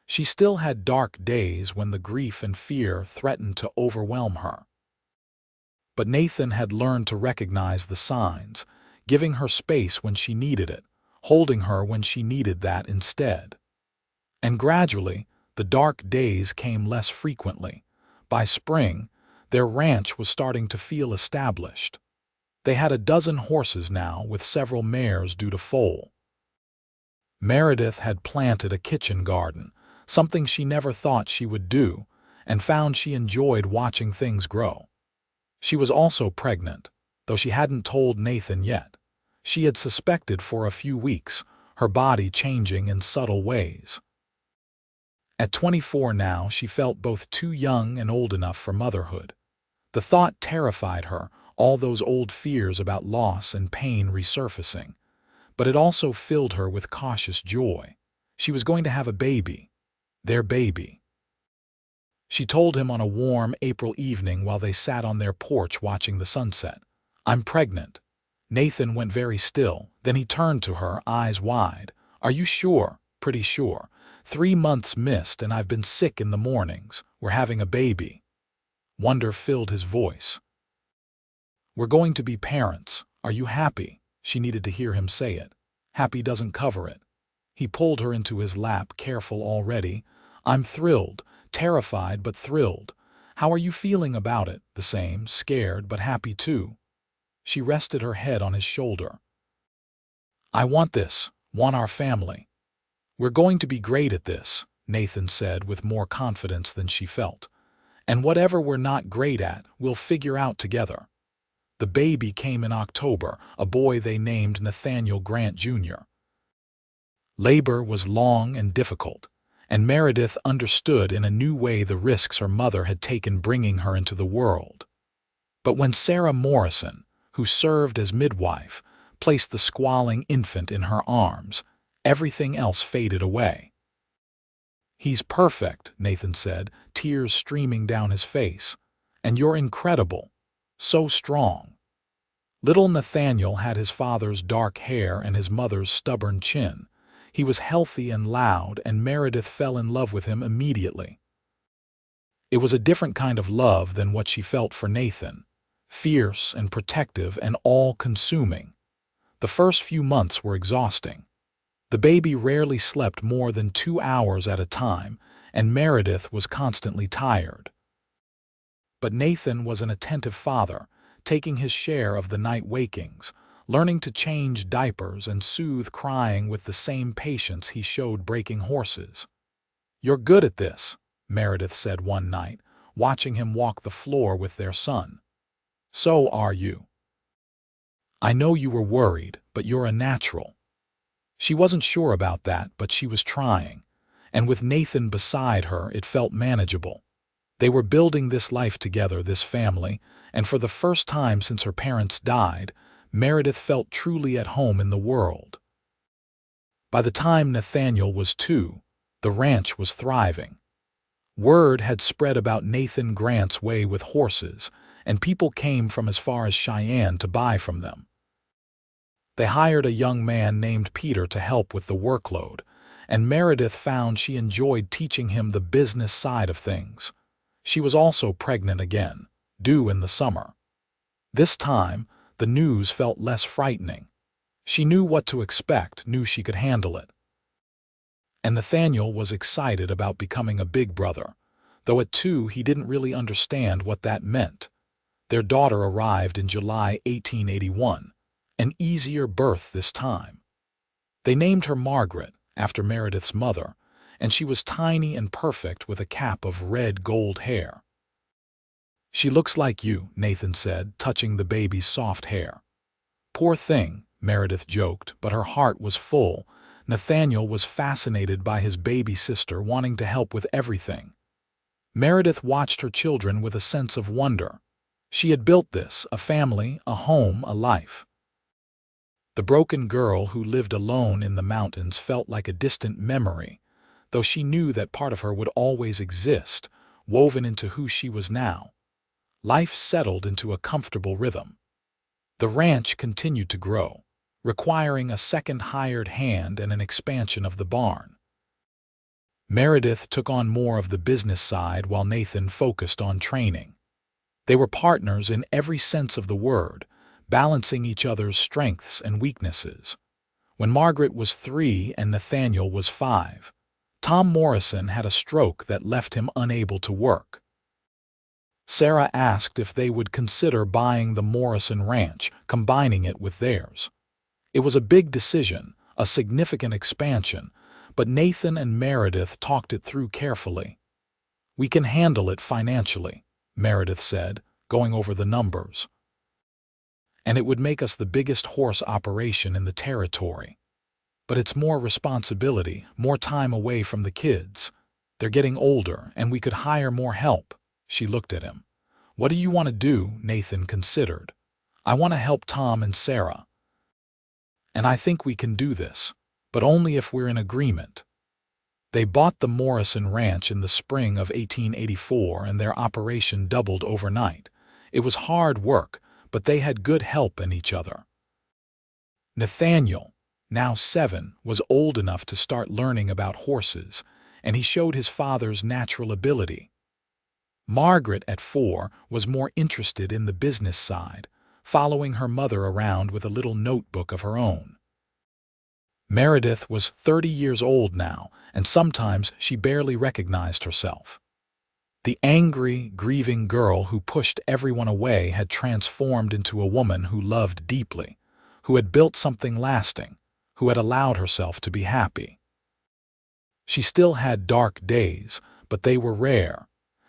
She still had dark days when the grief and fear threatened to overwhelm her. But Nathan had learned to recognize the signs, giving her space when she needed it, holding her when she needed that instead. And gradually, the dark days came less frequently. By spring, their ranch was starting to feel established. They had a dozen horses now, with several mares due to foal. Meredith had planted a kitchen garden, something she never thought she would do, and found she enjoyed watching things grow. She was also pregnant, though she hadn't told Nathan yet. She had suspected for a few weeks, her body changing in subtle ways. At 24 now, she felt both too young and old enough for motherhood. The thought terrified her, all those old fears about loss and pain resurfacing. but it also filled her with cautious joy. She was going to have a baby. Their baby. She told him on a warm April evening while they sat on their porch watching the sunset. "I'm pregnant." Nathan went very still. Then he turned to her, eyes wide. "Are you sure?" "Pretty sure. 3 months missed and I've been sick in the mornings. We're having a baby." Wonder filled his voice. "We're going to be parents. Are you happy?" She needed to hear him say it. Happy doesn't cover it. He pulled her into his lap, careful already. "I'm thrilled. Terrified but thrilled. How are you feeling about it?" "The same. Scared but happy too." She rested her head on his shoulder. "I want this. Want our family." "We're going to be great at this," Nathan said with more confidence than she felt. "And whatever we're not great at, we'll figure out together." The baby came in October, a boy they named Nathaniel Grant Jr. Labor was long and difficult, and Meredith understood in a new way the risks her mother had taken bringing her into the world. But when Sarah Morrison, who served as midwife, placed the squalling infant in her arms, everything else faded away. "He's perfect," Nathan said, tears streaming down his face. "And you're incredible. So strong." Little Nathaniel had his father's dark hair and his mother's stubborn chin. He was healthy and loud, and Meredith fell in love with him immediately. It was a different kind of love than what she felt for Nathan. Fierce and protective and all-consuming. The first few months were exhausting. The baby rarely slept more than 2 hours at a time, and Meredith was constantly tired. But Nathan was an attentive father, taking his share of the night wakings, learning to change diapers and soothe crying with the same patience he showed breaking horses. "You're good at this," Meredith said one night, watching him walk the floor with their son. "So are you. I know you were worried, but you're a natural." She wasn't sure about that, but she was trying. And with Nathan beside her, it felt manageable. They were building this life together, this family, and for the first time since her parents died, Meredith felt truly at home in the world. By the time Nathaniel was 2, the ranch was thriving. Word had spread about Nathan Grant's way with horses, and people came from as far as Cheyenne to buy from them. They hired a young man named Peter to help with the workload, and Meredith found she enjoyed teaching him the business side of things. She was also pregnant again, due in the summer. This time, the news felt less frightening. She knew what to expect, knew she could handle it. And Nathaniel was excited about becoming a big brother, though at 2 he didn't really understand what that meant. Their daughter arrived in July 1881, an easier birth this time. They named her Margaret, after Meredith's mother, and she was tiny and perfect with a cap of red gold hair. "She looks like you," Nathan said, touching the baby's soft hair. "Poor thing," Meredith joked, but her heart was full. Nathaniel was fascinated by his baby sister, wanting to help with everything. Meredith watched her children with a sense of wonder. She had built this, a family, a home, a life. The broken girl who lived alone in the mountains felt like a distant memory, though she knew that part of her would always exist, woven into who she was now. Life settled into a comfortable rhythm. The ranch continued to grow, requiring a second hired hand and an expansion of the barn. Meredith took on more of the business side while Nathan focused on training. They were partners in every sense of the word, balancing each other's strengths and weaknesses. When Margaret was 3 and Nathaniel was 5, Tom Morrison had a stroke that left him unable to work. Sarah asked if they would consider buying the Morrison ranch, combining it with theirs. It was a big decision, a significant expansion, but Nathan and Meredith talked it through carefully. "We can handle it financially," Meredith said, going over the numbers. "And it would make us the biggest horse operation in the territory. But it's more responsibility, more time away from the kids. They're getting older, and we could hire more help." She looked at him. "What do you want to do?" Nathan considered. "I want to help Tom and Sarah." and I think we can do this, but only if we're in agreement. They bought the Morrison Ranch in the spring of 1884, and their operation doubled overnight. It was hard work, but they had good help in each other. Nathaniel, now 7, was old enough to start learning about horses, and he showed his father's natural ability. Margaret, at 4, was more interested in the business side, following her mother around with a little notebook of her own. Meredith was 30 years old now, and sometimes she barely recognized herself. The angry, grieving girl who pushed everyone away had transformed into a woman who loved deeply, who had built something lasting, who had allowed herself to be happy. She still had dark days, but they were rare,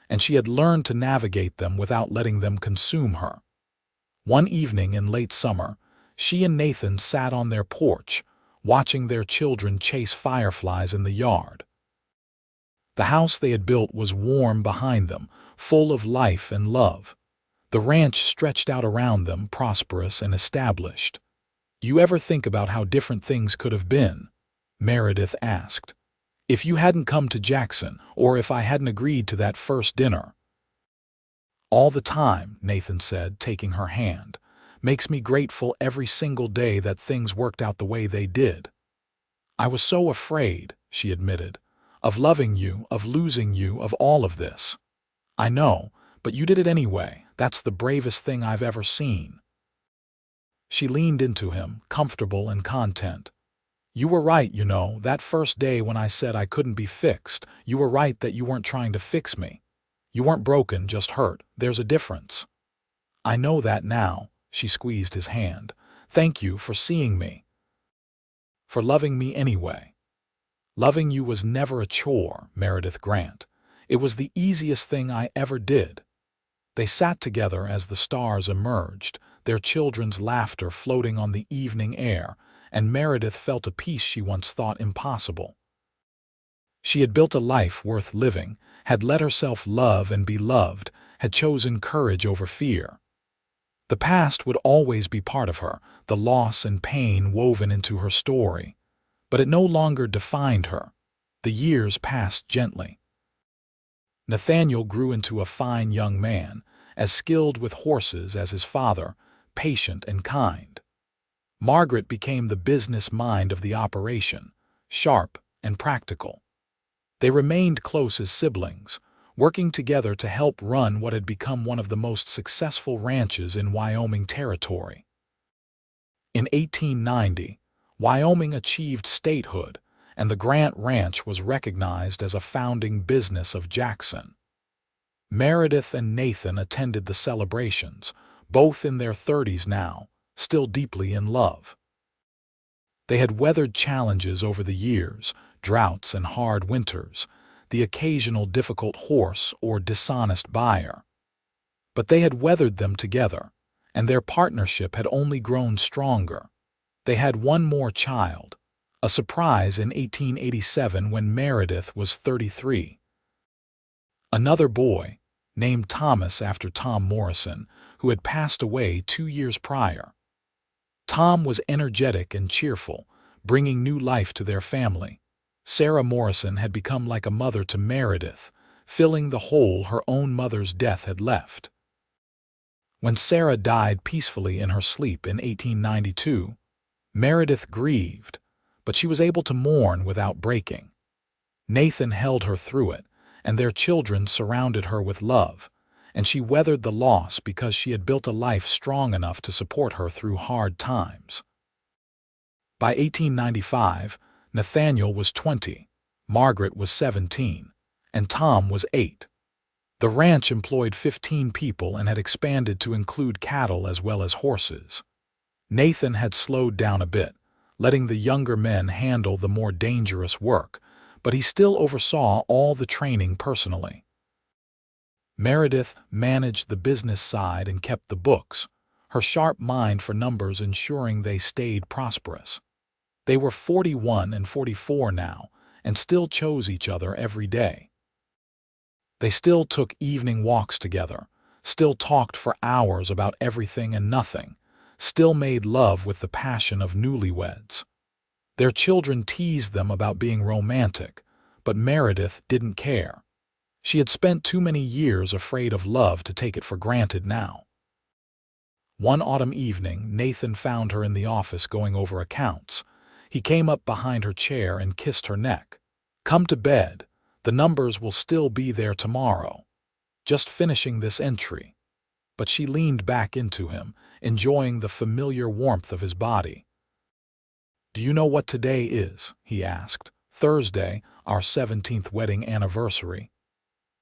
and she had learned to navigate them without letting them consume her. One evening in late summer, she and Nathan sat on their porch, watching their children chase fireflies in the yard. The house they had built was warm behind them, full of life and love. The ranch stretched out around them, prosperous and established. "You ever think about how different things could have been?" Meredith asked. "If you hadn't come to Jackson, or if I hadn't agreed to that first dinner?" "All the time," Nathan said, taking her hand. "Makes me grateful every single day that things worked out the way they did." "I was so afraid," she admitted, "of loving you, of losing you, of all of this." "I know, but you did it anyway. That's the bravest thing I've ever seen." She leaned into him, comfortable and content. "You were right, you know, that first day when I said I couldn't be fixed. You were right that you weren't trying to fix me. You weren't broken, just hurt. There's a difference." "I know that now." She squeezed his hand. "Thank you for seeing me. For loving me anyway." "Loving you was never a chore, Meredith Grant. It was the easiest thing I ever did." They sat together as the stars emerged, their children's laughter floating on the evening air, and Meredith felt a peace she once thought impossible. She had built a life worth living, had let herself love and be loved, had chosen courage over fear. The past would always be part of her, the loss and pain woven into her story. But it no longer defined her. The years passed gently. Nathaniel grew into a fine young man, as skilled with horses as his father, patient and kind. Margaret became the business mind of the operation, sharp and practical. They remained close as siblings, working together to help run what had become one of the most successful ranches in Wyoming territory. In 1890, Wyoming achieved statehood, and the Grant Ranch was recognized as a founding business of Jackson. Meredith and Nathan attended the celebrations, both in their 30s now, still deeply in love. They had weathered challenges over the years, droughts and hard winters, the occasional difficult horse or dishonest buyer. But they had weathered them together, and their partnership had only grown stronger. They had one more child, a surprise in 1887 when Meredith was 33. Another boy, named Thomas after Tom Morrison, who had passed away 2 years prior. Tom was energetic and cheerful, bringing new life to their family. Sarah Morrison had become like a mother to Meredith, filling the hole her own mother's death had left. When Sarah died peacefully in her sleep in 1892, Meredith grieved, but she was able to mourn without breaking. Nathan held her through it, and their children surrounded her with love, and she weathered the loss because she had built a life strong enough to support her through hard times. By 1895, Nathaniel was 20, Margaret was 17, and Tom was 8. The ranch employed 15 people and had expanded to include cattle as well as horses. Nathan had slowed down a bit, letting the younger men handle the more dangerous work, but he still oversaw all the training personally. Meredith managed the business side and kept the books, her sharp mind for numbers ensuring they stayed prosperous. They were 41 and 44 now, and still chose each other every day. They still took evening walks together, still talked for hours about everything and nothing, still made love with the passion of newlyweds. Their children teased them about being romantic, but Meredith didn't care. She had spent too many years afraid of love to take it for granted now. One autumn evening, Nathan found her in the office going over accounts. He came up behind her chair and kissed her neck. "Come to bed. The numbers will still be there tomorrow. Just finishing this entry." But she leaned back into him, enjoying the familiar warmth of his body. "Do you know what today is?" he asked. "Thursday, our 17th wedding anniversary."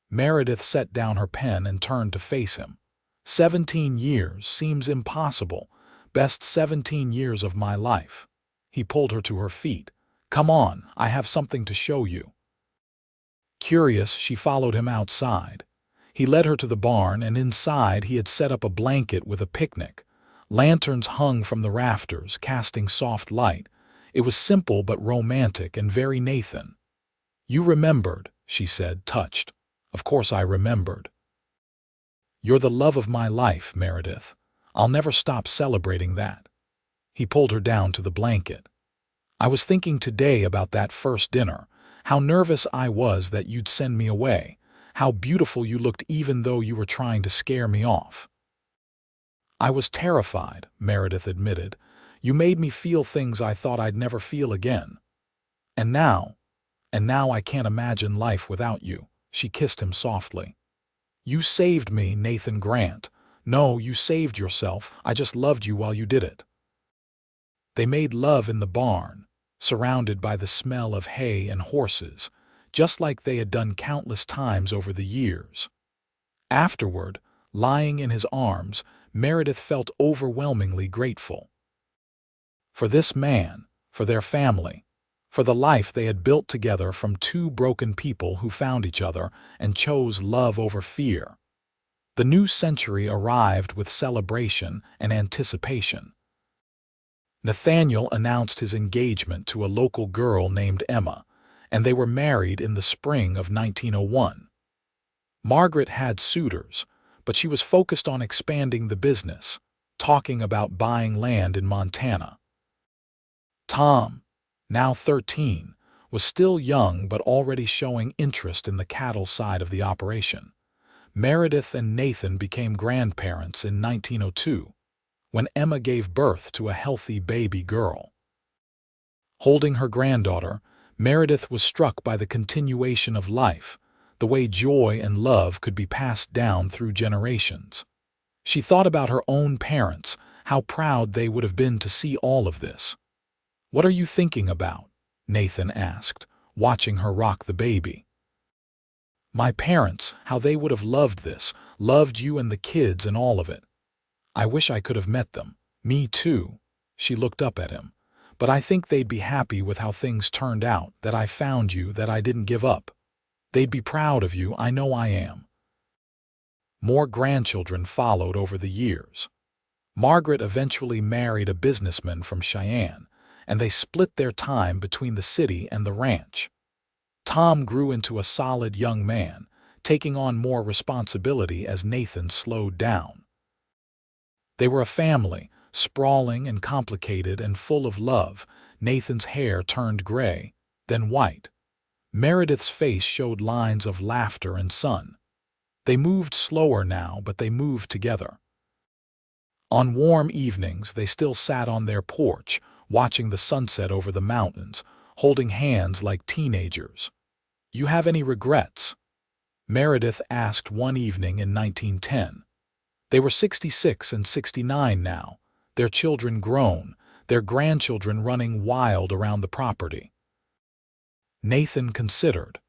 Meredith set down her pen and turned to face him. 17 years seems impossible. Best 17 years of my life." He pulled her to her feet. "Come on, I have something to show you." Curious, she followed him outside. He led her to the barn, and inside he had set up a blanket with a picnic. Lanterns hung from the rafters, casting soft light. It was simple but romantic and very Nathan. "You remembered," she said, touched. "Of course I remembered. You're the love of my life, Meredith. I'll never stop celebrating that." He pulled her down to the blanket. "I was thinking today about that first dinner, how nervous I was that you'd send me away, how beautiful you looked even though you were trying to scare me off." "I was terrified," Meredith admitted. "You made me feel things I thought I'd never feel again. And now I can't imagine life without you." She kissed him softly. "You saved me, Nathan Grant. No, you saved yourself. I just loved you while you did it." They made love in the barn, surrounded by the smell of hay and horses, just like they had done countless times over the years. Afterward, lying in his arms, Meredith felt overwhelmingly grateful. For this man, for their family, for the life they had built together from two broken people who found each other and chose love over fear. The new century arrived with celebration and anticipation. Nathaniel announced his engagement to a local girl named Emma, and they were married in the spring of 1901. Margaret had suitors, but she was focused on expanding the business, talking about buying land in Montana. Tom, now 13, was still young but already showing interest in the cattle side of the operation. Meredith and Nathan became grandparents in 1902, when Emma gave birth to a healthy baby girl. Holding her granddaughter, Meredith was struck by the continuation of life, the way joy and love could be passed down through generations. She thought about her own parents, how proud they would have been to see all of this. "What are you thinking about?" Nathan asked, watching her rock the baby. "My parents, how they would have loved this, loved you and the kids and all of it. I wish I could have met them." "Me too." She looked up at him. "But I think they'd be happy with how things turned out, that I found you, that I didn't give up. They'd be proud of you, I know I am." More grandchildren followed over the years. Margaret eventually married a businessman from Cheyenne, and they split their time between the city and the ranch. Tom grew into a solid young man, taking on more responsibility as Nathan slowed down. They were a family, sprawling and complicated and full of love. Nathan's hair turned gray, then white. Meredith's face showed lines of laughter and sun. They moved slower now, but they moved together. On warm evenings, they still sat on their porch, watching the sunset over the mountains, holding hands like teenagers. "You have any regrets?" Meredith asked one evening in 1910. They were 66 and 69 now, their children grown, their grandchildren running wild around the property. Nathan considered.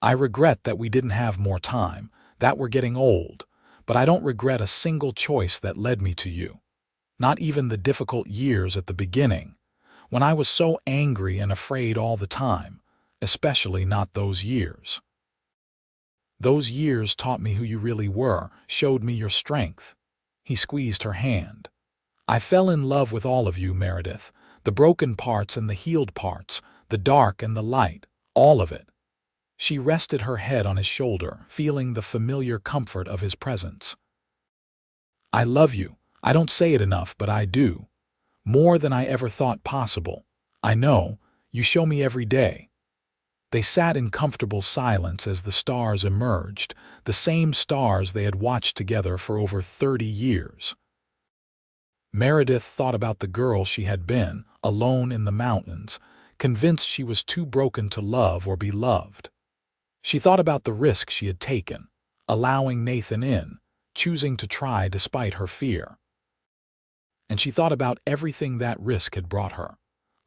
"I regret that we didn't have more time, that we're getting old, but I don't regret a single choice that led me to you. Not even the difficult years at the beginning, when I was so angry and afraid all the time, especially not those years. Those years taught me who you really were, showed me your strength." He squeezed her hand. "I fell in love with all of you, Meredith, the broken parts and the healed parts, the dark and the light, all of it." She rested her head on his shoulder, feeling the familiar comfort of his presence. "I love you. I don't say it enough, but I do. More than I ever thought possible. I know. You show me every day." They sat in comfortable silence as the stars emerged, the same stars they had watched together for over 30 years. Meredith thought about the girl she had been, alone in the mountains, convinced she was too broken to love or be loved. She thought about the risk she had taken, allowing Nathan in, choosing to try despite her fear. And she thought about everything that risk had brought her.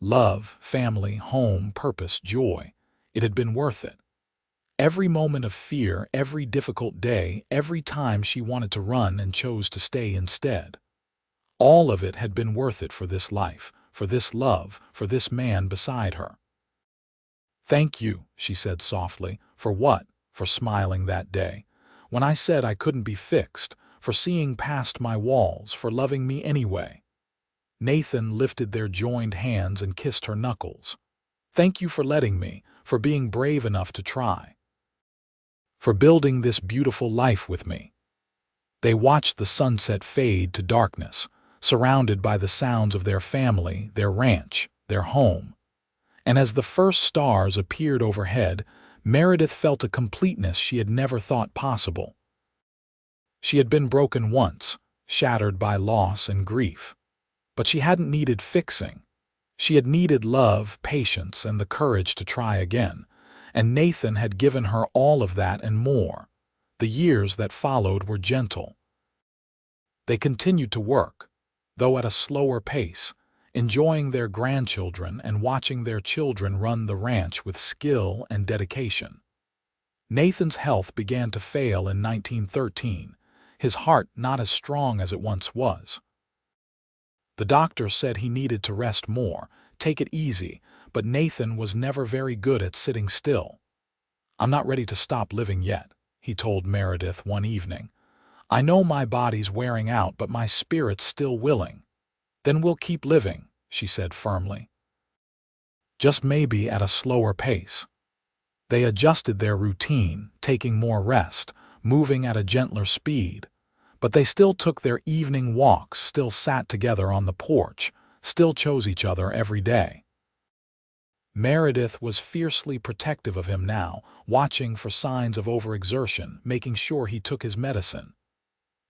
Love, family, home, purpose, joy. It had been worth it. Every moment of fear, every difficult day, every time she wanted to run and chose to stay instead. All of it had been worth it for this life, for this love, for this man beside her. "Thank you," she said softly. "For what?" "For smiling that day. When I said I couldn't be fixed, for seeing past my walls, for loving me anyway." Nathan lifted their joined hands and kissed her knuckles. "Thank you for letting me, for being brave enough to try. For building this beautiful life with me." They watched the sunset fade to darkness, surrounded by the sounds of their family, their ranch, their home. And as the first stars appeared overhead, Meredith felt a completeness she had never thought possible. She had been broken once, shattered by loss and grief. But she hadn't needed fixing. She had needed love, patience, and the courage to try again. And Nathan had given her all of that and more. The years that followed were gentle. They continued to work, though at a slower pace, enjoying their grandchildren and watching their children run the ranch with skill and dedication. Nathan's health began to fail in 1913, his heart not as strong as it once was. The doctor said he needed to rest more, take it easy, but Nathan was never very good at sitting still. "I'm not ready to stop living yet," he told Meredith one evening. "I know my body's wearing out, but my spirit's still willing." "Then we'll keep living," she said firmly. "Just maybe at a slower pace." They adjusted their routine, taking more rest, moving at a gentler speed. But they still took their evening walks, still sat together on the porch, still chose each other every day. Meredith was fiercely protective of him now, watching for signs of overexertion, making sure he took his medicine.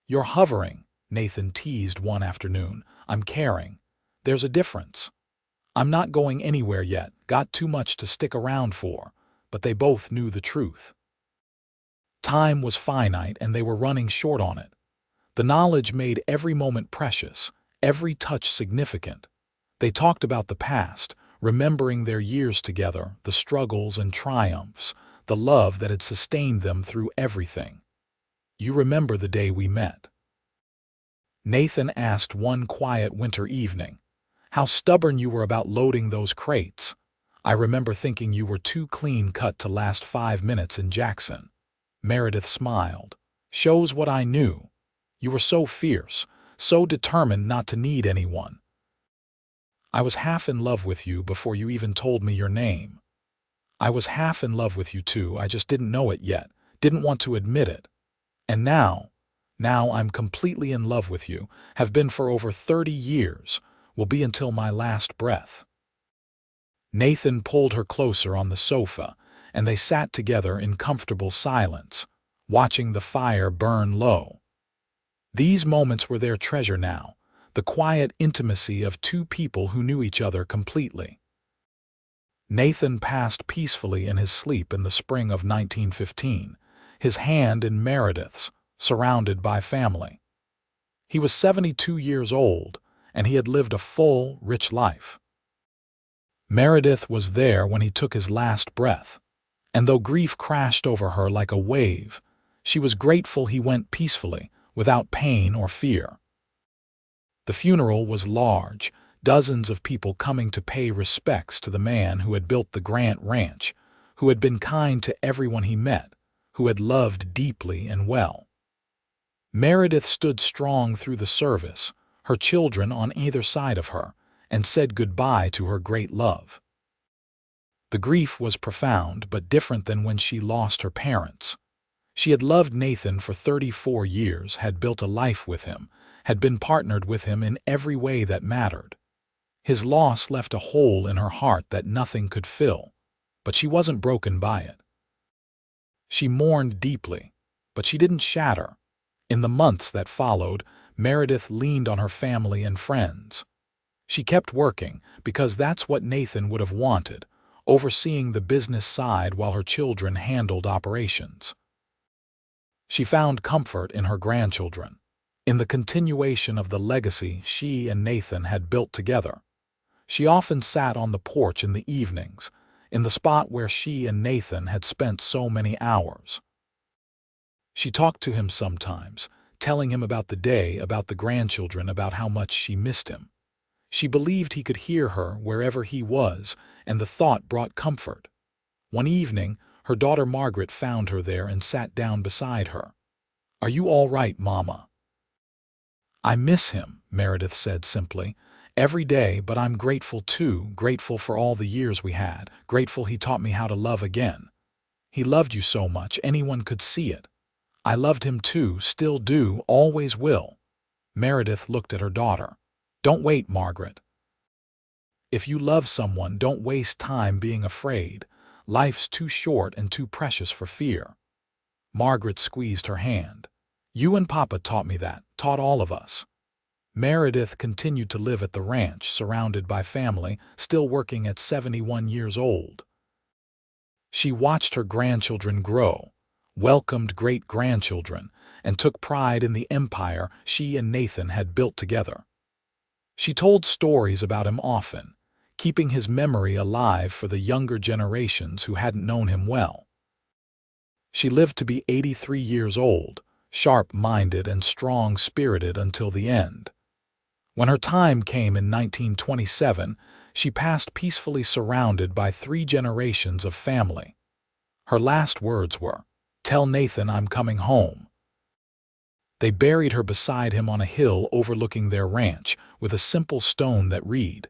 "You're hovering," Nathan teased one afternoon. "I'm caring. There's a difference. I'm not going anywhere yet, got too much to stick around for." But they both knew the truth. Time was finite and they were running short on it. The knowledge made every moment precious, every touch significant. They talked about the past, remembering their years together, the struggles and triumphs, the love that had sustained them through everything. "You remember the day we met?" Nathan asked one quiet winter evening. "How stubborn you were about loading those crates. I remember thinking you were too clean-cut to last 5 minutes in Jackson." Meredith smiled. "Shows what I knew. You were so fierce, so determined not to need anyone. I was half in love with you before you even told me your name. I was half in love with you too, I just didn't know it yet, didn't want to admit it. And now I'm completely in love with you, have been for over 30 years, will be until my last breath." Nathan pulled her closer on the sofa, and they sat together in comfortable silence, watching the fire burn low. These moments were their treasure now, the quiet intimacy of two people who knew each other completely. Nathan passed peacefully in his sleep in the spring of 1915, his hand in Meredith's, surrounded by family. He was 72 years old, and he had lived a full, rich life. Meredith was there when he took his last breath, and though grief crashed over her like a wave, she was grateful he went peacefully, without pain or fear. The funeral was large, dozens of people coming to pay respects to the man who had built the Grant Ranch, who had been kind to everyone he met, who had loved deeply and well. Meredith stood strong through the service, her children on either side of her, and said goodbye to her great love. The grief was profound but different than when she lost her parents. She had loved Nathan for 34 years, had built a life with him, had been partnered with him in every way that mattered. His loss left a hole in her heart that nothing could fill, but she wasn't broken by it. She mourned deeply, but she didn't shatter. In the months that followed, Meredith leaned on her family and friends. She kept working because that's what Nathan would have wanted, overseeing the business side while her children handled operations. She found comfort in her grandchildren, in the continuation of the legacy she and Nathan had built together. She often sat on the porch in the evenings, in the spot where she and Nathan had spent so many hours. She talked to him sometimes, telling him about the day, about the grandchildren, about how much she missed him. She believed he could hear her wherever he was, and the thought brought comfort. One evening, her daughter Margaret found her there and sat down beside her. "Are you all right, Mama?" "I miss him," Meredith said simply. "Every day, but I'm grateful too, grateful for all the years we had, grateful he taught me how to love again. He loved you so much, anyone could see it. I loved him too, still do, always will." Meredith looked at her daughter. "Don't wait, Margaret. If you love someone, don't waste time being afraid. Life's too short and too precious for fear." Margaret squeezed her hand. "You and Papa taught me that, taught all of us." Meredith continued to live at the ranch, surrounded by family, still working at 71 years old. She watched her grandchildren grow, welcomed great-grandchildren, and took pride in the empire she and Nathan had built together. She told stories about him often, keeping his memory alive for the younger generations who hadn't known him well. She lived to be 83 years old, sharp-minded and strong-spirited until the end. When her time came in 1927, she passed peacefully surrounded by 3 generations of family. Her last words were, "Tell Nathan I'm coming home." They buried her beside him on a hill overlooking their ranch with a simple stone that read,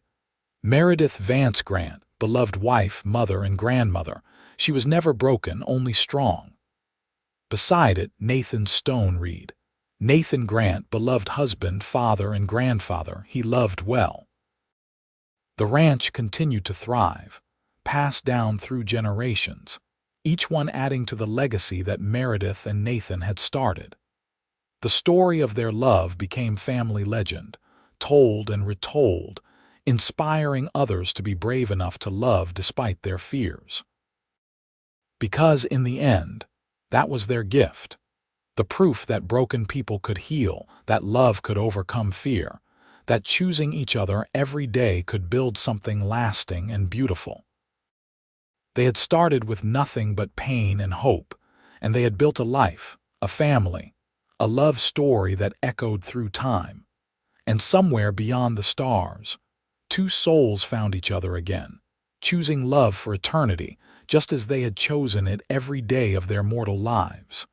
"Meredith Vance Grant, beloved wife, mother, and grandmother. She was never broken, only strong." Beside it, Nathan's stone read, "Nathan Grant, beloved husband, father, and grandfather. He loved well." The ranch continued to thrive, passed down through generations, each one adding to the legacy that Meredith and Nathan had started. The story of their love became family legend, told and retold, inspiring others to be brave enough to love despite their fears. Because in the end, that was their gift. The proof that broken people could heal, that love could overcome fear, that choosing each other every day could build something lasting and beautiful. They had started with nothing but pain and hope, and they had built a life, a family, a love story that echoed through time. And somewhere beyond the stars, 2 souls found each other again, choosing love for eternity, just as they had chosen it every day of their mortal lives.